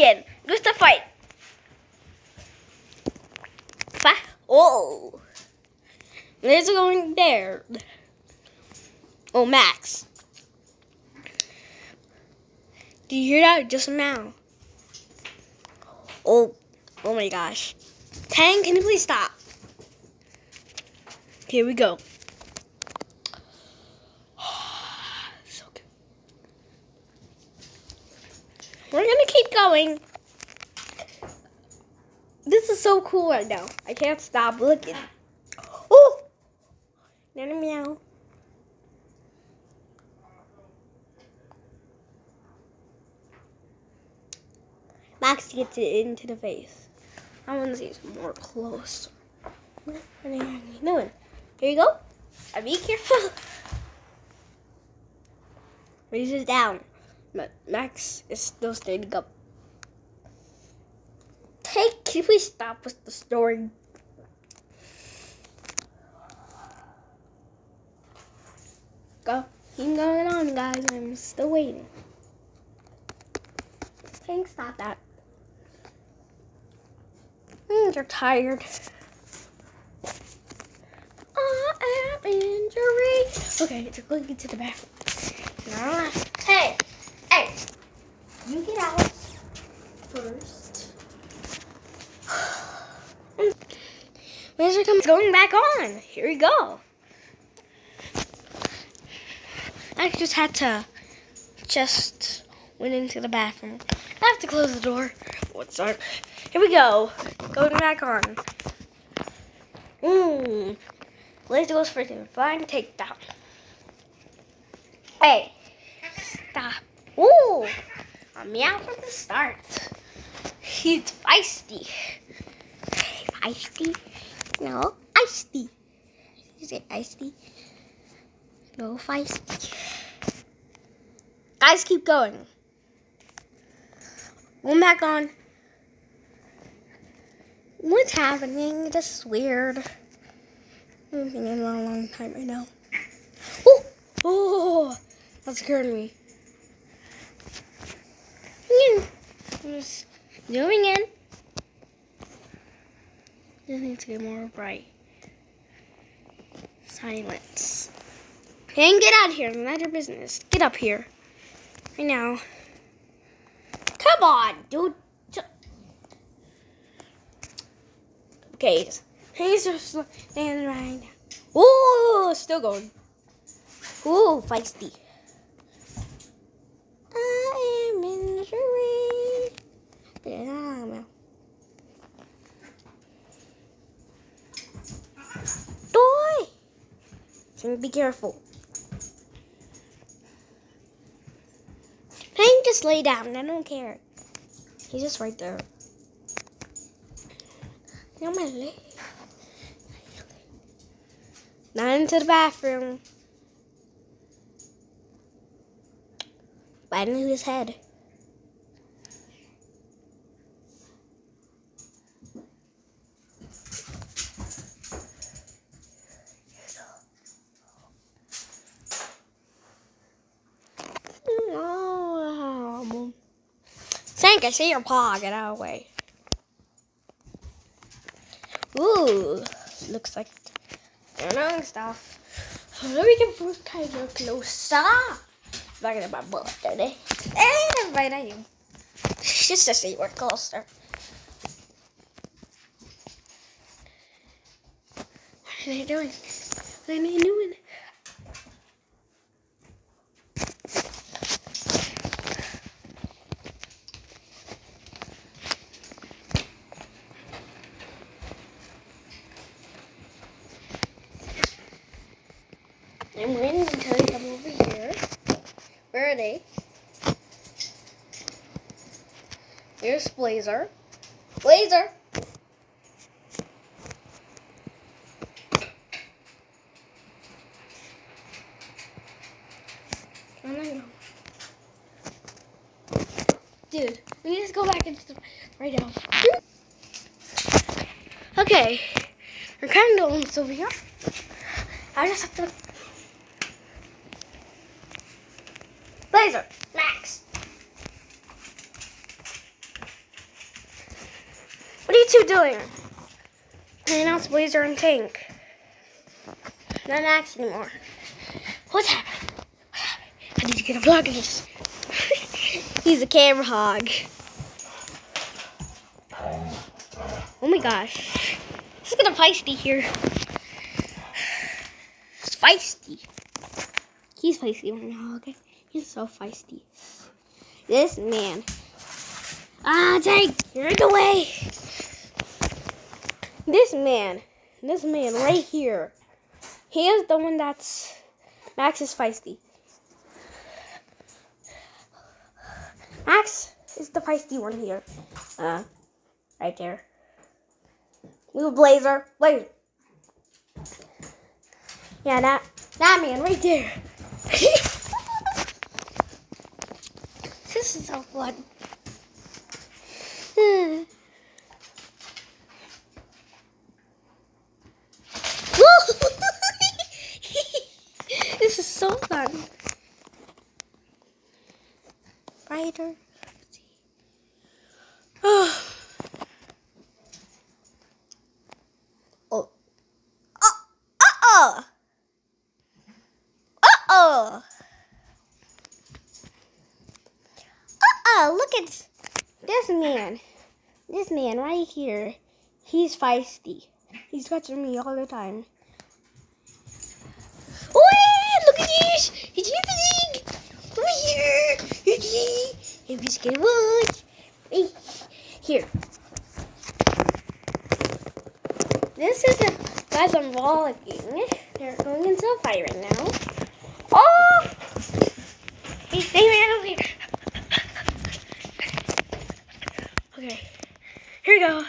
Again, who's the fight? Oh, there's going there. Oh, Max. Did you hear that just now? Oh my gosh. Tang, can you please stop? Here we go. So good. We're gonna keep going. This is so cool right now. I can't stop looking. Oh! Meow. Max gets it into the face. I want to see some more close. What are you doing? Here you go. Be careful. Raise it down. Max is still standing up. Hey, can you please stop with the story? Go. Keep going on, guys. I'm still waiting. Thanks, stop that. You're tired. I am injured. Okay, they're going into the bathroom. Hey, you get out first. Laser comes going back on. Here we go. I just had to went into the bathroom. I have to close the door. What's up? Here we go. Going back on. Laser goes first and fine takedown. Hey, stop. Ooh, a meow from the start. He's feisty. Feisty? No, icy. You say icy? No, feisty. Guys, keep going. Going back on. What's happening? This is weird. I haven't been in a long time right now. Oh, that scared me. Just zooming in. Just need to get more bright. Silence. And get out of here. None of your business. Get up here. Right now. Come on, dude. Okay. He's just standing right now. Ooh, still going. Ooh, feisty. I am injury. Boy. So be careful. Hank, just lay down. I don't care. He's just right there. On my leg. Not into the bathroom. Right into his head. Sank, I see your paw. Get out of the way. Ooh, looks like they're knowing stuff. So we can move kind of closer. Back in my butt, dirty. And right at you. Just to see we're closer. What are they doing? What are they doing? I'm waiting until they come over here. Where are they? Here's Blazer. Blazer! Where am I going? Dude, we need to go back into the right now. Okay. We're kind of almost over here. I just have to... Blazer, Max. two doing? And now it's Blazer and Tank. Not Max anymore. What's happening? I need to get a vlog and just... He's a camera hog. Oh my gosh. This is gonna feisty here. It's feisty. He's feisty right now, okay? He's so feisty. This man. Tank, you're in the way. This man right here. He is the one that's... Max is feisty. Max is the feisty one here. Right there. Move, Blazer. Blazer. Yeah, that man right there. This is so fun. This is so fun. Brighter. Oh. Look at this man. This man right here. He's feisty. He's touching me all the time. Oh, look at this. It's happening. Over here. If you can watch. Here. This is a guys, I'm vlogging. They're going into a fight right now. Oh! They ran over here. Okay. Here we go.